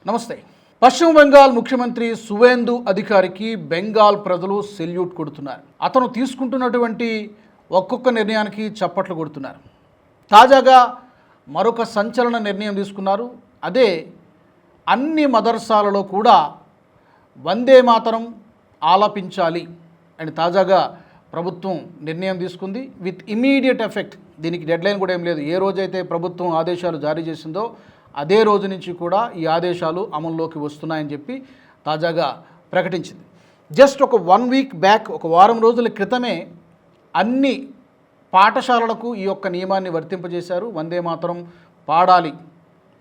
నమస్తే. పశ్చిమ బెంగాల్ ముఖ్యమంత్రి సువేందు అధికారికి బెంగాల్ ప్రజలు సెల్యూట్ కొడుతున్నారు. అతను తీసుకుంటున్నటువంటి ఒక్కొక్క నిర్ణయానికి చప్పట్లు కొడుతున్నారు. తాజాగా మరొక సంచలన నిర్ణయం తీసుకున్నారు. అదే అన్ని మదర్సాలలో కూడా వందే మాతరం ఆలపించాలి అని తాజాగా ప్రభుత్వం నిర్ణయం తీసుకుంది. With immediate effect. దీనికి డెడ్లైన్ కూడా ఏం లేదు. ఏ రోజైతే ప్రభుత్వం ఆదేశాలు జారీ చేసిందో అదే రోజు నుంచి కూడా ఈ ఆదేశాలు అమల్లోకి వస్తున్నాయని చెప్పి తాజాగా ప్రకటించింది. జస్ట్ ఒక 1 వీక్ బ్యాక్, ఒక వారం రోజుల క్రితమే అన్ని పాఠశాలలకు ఈ యొక్క నియమాన్ని వర్తింపజేశారు. వందే మాతరం పాడాలి.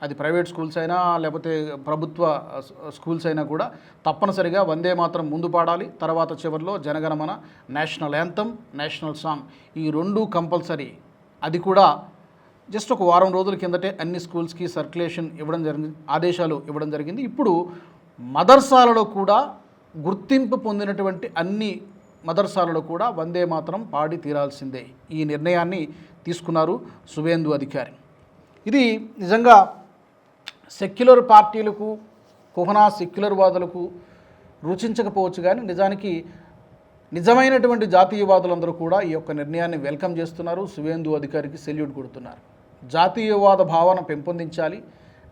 అది ప్రైవేట్ స్కూల్స్ అయినా లేకపోతే ప్రభుత్వ స్కూల్స్ అయినా కూడా తప్పనిసరిగా వందే మాతరం ముందు పాడాలి. తర్వాత చివరిలో Jana Gana Mana, national anthem, national song, ఈ 2 కంపల్సరీ. అది కూడా జస్ట్ ఒక వారం రోజుల కిందటే అన్ని స్కూల్స్కి సర్క్యులేషన్ ఇవ్వడం జరిగింది, ఆదేశాలు ఇవ్వడం జరిగింది. ఇప్పుడు మదర్సాలలో కూడా గుర్తింపు పొందినటువంటి అన్ని మదర్సాలలో కూడా వందే మాతరం పాడి తీరాల్సిందే. ఈ నిర్ణయాన్ని తీసుకున్నారు సువేందు అధికారి. ఇది నిజంగా సెక్యులర్ పార్టీలకు, కుహనా సెక్యులర్ వాదులకు రుచించకపోవచ్చు, కానీ నిజానికి నిజమైనటువంటి జాతీయవాదులందరూ కూడా ఈ యొక్క నిర్ణయాన్ని వెల్కమ్ చేస్తున్నారు. సువేందు అధికారికి సెల్యూట్ కొడుతున్నారు. జాతీయవాద భావన పెంపొందించాలి.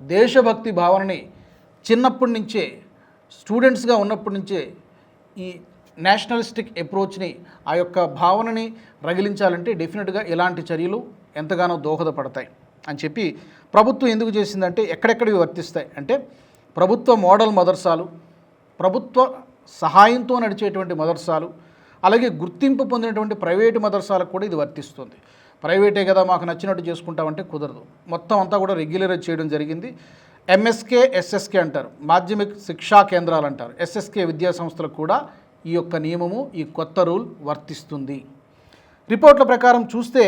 దేశభక్తి భావనని చిన్నప్పటి నుంచే, స్టూడెంట్స్గా ఉన్నప్పటి నుంచే ఈ నేషనలిస్టిక్ అప్రోచ్ని, ఆ యొక్క భావనని రగిలించాలంటే డెఫినెట్గా ఇలాంటి చర్యలు ఎంతగానో దోహదపడతాయి అని చెప్పి ప్రభుత్వం ఎందుకు చేసిందంటే, ఎక్కడెక్కడివి వర్తిస్తాయి అంటే ప్రభుత్వ మోడల్ మదర్సాలు, ప్రభుత్వ సహాయంతో నడిచేటువంటి మదర్సాలు, అలాగే గుర్తింపు పొందినటువంటి ప్రైవేటు మదర్సాలకు కూడా ఇది వర్తిస్తుంది. ప్రైవేటే కదా మాకు నచ్చినట్టు చేసుకుంటామంటే కుదరదు. మొత్తం అంతా కూడా రెగ్యులరైజ్ చేయడం జరిగింది. ఎంఎస్కే, ఎస్ఎస్కే అంటారు, మాధ్యమిక శిక్షా కేంద్రాలు అంటారు. ఎస్ఎస్కే విద్యా సంస్థలకు కూడా ఈ యొక్క నియమము, ఈ కొత్త రూల్ వర్తిస్తుంది. రిపోర్ట్ల ప్రకారం చూస్తే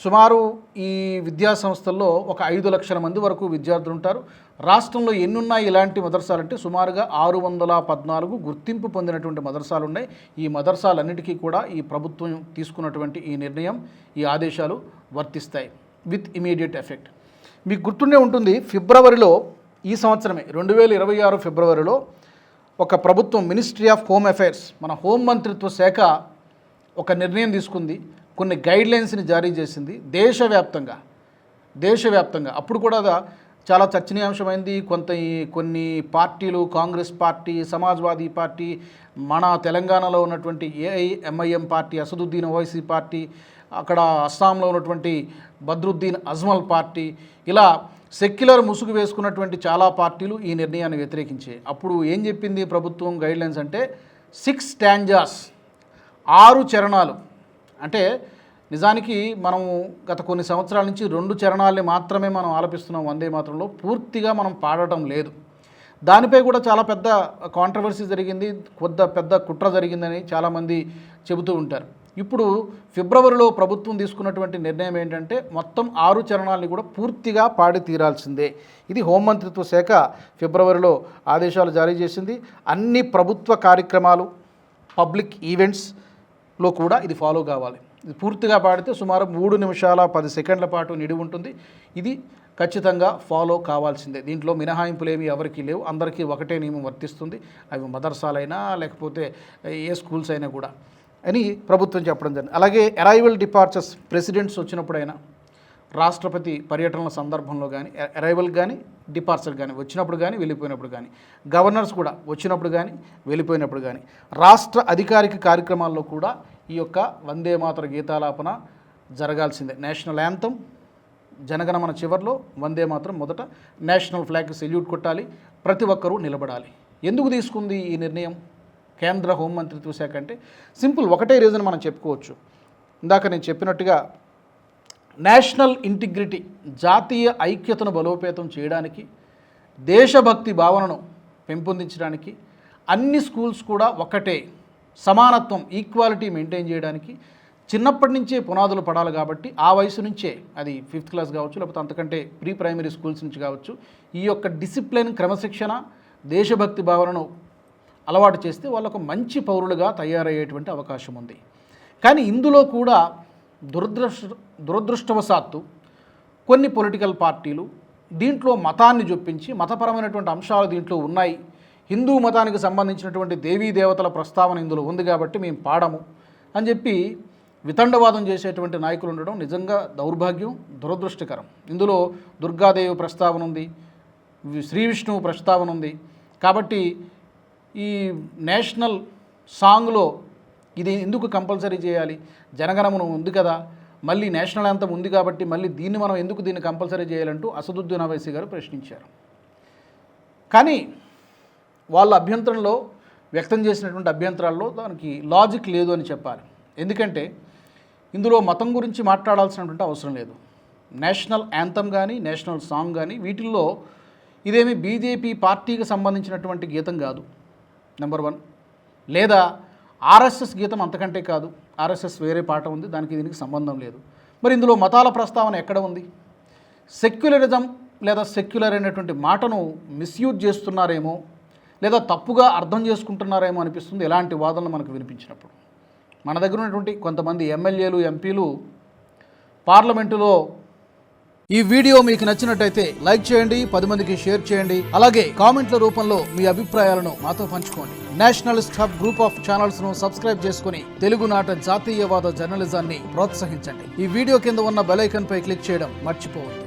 సుమారు ఈ విద్యా సంస్థల్లో ఒక 5 లక్షల మంది వరకు విద్యార్థులు ఉంటారు. రాష్ట్రంలో ఎన్నున్నాయి ఇలాంటి మదర్సాలంటే సుమారుగా 614 గుర్తింపు పొందినటువంటి మదర్సాలు ఉన్నాయి. ఈ మదర్సాలన్నిటికీ కూడా ఈ ప్రభుత్వం తీసుకున్నటువంటి ఈ నిర్ణయం, ఈ ఆదేశాలు వర్తిస్తాయి విత్ ఇమీడియట్ ఎఫెక్ట్. మీకు గుర్తుండే ఉంటుంది, ఫిబ్రవరిలో, ఈ సంవత్సరమే 2026 ఫిబ్రవరిలో ఒక ప్రభుత్వం, మినిస్ట్రీ ఆఫ్ హోమ్ అఫైర్స్, మన హోం మంత్రిత్వ శాఖ ఒక నిర్ణయం తీసుకుంది. కొన్ని గైడ్లైన్స్ని జారీ చేసింది దేశవ్యాప్తంగా. అప్పుడు కూడా చాలా చర్చనీయాంశమైంది. కొన్ని పార్టీలు, కాంగ్రెస్ పార్టీ, సమాజ్వాదీ పార్టీ, మన తెలంగాణలో ఉన్నటువంటి AIMIM party, Asaduddin Owaisi party, అక్కడ అస్సాంలో ఉన్నటువంటి బద్రుద్దీన్ అజ్మల్ పార్టీ, ఇలా సెక్యులర్ ముసుగు వేసుకున్నటువంటి చాలా పార్టీలు ఈ నిర్ణయాన్ని వ్యతిరేకించాయి. అప్పుడు ఏం చెప్పింది ప్రభుత్వం గైడ్లైన్స్ అంటే 6 స్టాంజాస్, 6 చరణాలు. అంటే నిజానికి మనం గత కొన్ని సంవత్సరాల నుంచి 2 చరణాలని మాత్రమే మనం ఆలపిస్తున్నాం వందే మాతరంలో, పూర్తిగా మనం పాడటం లేదు. దానిపై కూడా చాలా పెద్ద కాంట్రవర్సీ జరిగింది, పెద్ద కుట్ర జరిగిందని చాలామంది చెబుతూ ఉంటారు. ఇప్పుడు ఫిబ్రవరిలో ప్రభుత్వం తీసుకున్నటువంటి నిర్ణయం ఏంటంటే మొత్తం 6 చరణాలని కూడా పూర్తిగా పాడి తీరాల్సిందే. ఇది హోంమంత్రిత్వ శాఖ ఫిబ్రవరిలో ఆదేశాలు జారీ చేసింది. అన్ని ప్రభుత్వ కార్యక్రమాలు, పబ్లిక్ ఈవెంట్స్లో కూడా ఇది ఫాలో కావాలి. ఇది పూర్తిగా పాడితే సుమారు 3 నిమిషాల 10 సెకండ్ల పాటు నిడివి ఉంటుంది. ఇది ఖచ్చితంగా ఫాలో కావాల్సిందే. దీంట్లో మినహాయింపులేమీ ఎవరికీ లేవు. అందరికీ ఒకటే నియమం వర్తిస్తుంది. అవి మదర్సాలైనా లేకపోతే ఏ స్కూల్స్ అయినా కూడా అని ప్రభుత్వం చెప్పడం జరిగింది. అలాగే అరైవల్ డిపార్చర్స్, ప్రెసిడెంట్స్ వచ్చినప్పుడైనా, రాష్ట్రపతి పర్యటనల సందర్భంలో కానీ, అరైవల్ కానీ డిపార్చర్ కానీ, వచ్చినప్పుడు కానీ వెళ్ళిపోయినప్పుడు కానీ, గవర్నర్స్ కూడా వచ్చినప్పుడు కానీ వెళ్ళిపోయినప్పుడు కానీ, రాష్ట్ర అధికారిక కార్యక్రమాల్లో కూడా ఈ యొక్క వందే మాతర గీతాలాపన జరగాల్సిందే. నేషనల్ యాంథమ్, జనగణమన చివరిలో వందే మాతరం మొదట, నేషనల్ ఫ్లాగ్కి సెల్యూట్ కొట్టాలి, ప్రతి ఒక్కరూ నిలబడాలి. ఎందుకు తీసుకుంది ఈ నిర్ణయం కేంద్ర హోంమంత్రిత్వ శాఖ అంటే సింపుల్, ఒకటే రీజన్ మనం చెప్పుకోవచ్చు. ఇందాక నేను చెప్పినట్టుగా నేషనల్ ఇంటిగ్రిటీ, జాతీయ ఐక్యతను బలోపేతం చేయడానికి, దేశభక్తి భావనను పెంపొందించడానికి, అన్ని స్కూల్స్ కూడా ఒకటే, సమానత్వం, ఈక్వాలిటీ మెయింటైన్ చేయడానికి చిన్నప్పటి నుంచే పునాదులు పడాలి. కాబట్టి ఆ వయసు నుంచే, అది 5th క్లాస్ కావచ్చు, లేకపోతే అంతకంటే ప్రీ ప్రైమరీ స్కూల్స్ నుంచి కావచ్చు, ఈ యొక్క డిసిప్లిన్, క్రమశిక్షణ, దేశభక్తి భావనను అలవాటు చేస్తే వాళ్ళకు మంచి పౌరులుగా తయారయ్యేటువంటి అవకాశం ఉంది. కానీ ఇందులో కూడా దురదృష్టవశాత్తు కొన్ని పొలిటికల్ పార్టీలు, దీంట్లో మతాన్ని జొప్పించి మతపరమైనటువంటి అంశాలు దీంట్లో ఉన్నాయి, హిందూ మతానికి సంబంధించినటువంటి దేవీ దేవతల ప్రస్తావన ఇందులో ఉంది కాబట్టి మేము పాడము అని చెప్పి వితండవాదం చేసేటువంటి నాయకులు ఉండడం నిజంగా దౌర్భాగ్యం, దురదృష్టకరం. ఇందులో దుర్గాదేవి ప్రస్తావన ఉంది, శ్రీ విష్ణువు ప్రస్తావన ఉంది. కాబట్టి ఈ నేషనల్ సాంగ్లో ఇది ఎందుకు కంపల్సరీ చేయాలి? జనగణమన ఉంది కదా, మళ్ళీ నేషనల్ యాంథమ్ ఉంది కాబట్టి మళ్ళీ మనం ఎందుకు దీన్ని కంపల్సరీ చేయాలంటూ అసదుద్దీన్ ఓవైసీ గారు ప్రశ్నించారు. కానీ వాళ్ళ అభ్యంతరంలో వ్యక్తం చేసినటువంటి అభ్యంతరాల్లో దానికి లాజిక్ లేదు అని చెప్పాలి. ఎందుకంటే ఇందులో మతం గురించి మాట్లాడాల్సినటువంటి అవసరం లేదు. నేషనల్ యాంథమ్ కానీ నేషనల్ సాంగ్ కానీ వీటిల్లో ఇదేమి బీజేపీ పార్టీకి సంబంధించినటువంటి గీతం కాదు, నెంబర్ 1. లేదా ఆర్ఎస్ఎస్ గీతం అంతకంటే కాదు, ఆర్ఎస్ఎస్ వేరే పాట ఉంది, దానికి దీనికి సంబంధం లేదు. మరి ఇందులో మతాల ప్రస్తావన ఎక్కడ ఉంది? సెక్యులరిజం లేదా సెక్యులర్ అనేటువంటి మాటను మిస్యూజ్ చేస్తున్నారేమో, లేదా తప్పుగా అర్థం చేసుకుంటున్నారేమో అనిపిస్తుంది ఎలాంటి వాదనలు మనకు వినిపించినప్పుడు. మన దగ్గర ఉన్నటువంటి కొంతమంది ఎమ్మెల్యేలు, ఎంపీలు పార్లమెంటులో ఈ వీడియో మీకు నచ్చినట్టయితే లైక్ చేయండి, 10 మందికి షేర్ చేయండి, అలాగే కామెంట్ల రూపంలో మీ అభిప్రాయాలను మాతో పంచుకోండి. Nationalist hub group of channels ను సబ్స్క్రైబ్ చేసుకుని తెలుగునాట జాతీయవాద జర్నలిజాన్ని ప్రోత్సహించండి. ఈ వీడియో కింద ఉన్న బెల్ ఐకాన్ పై క్లిక్ చేయడం మర్చిపోవద్దు.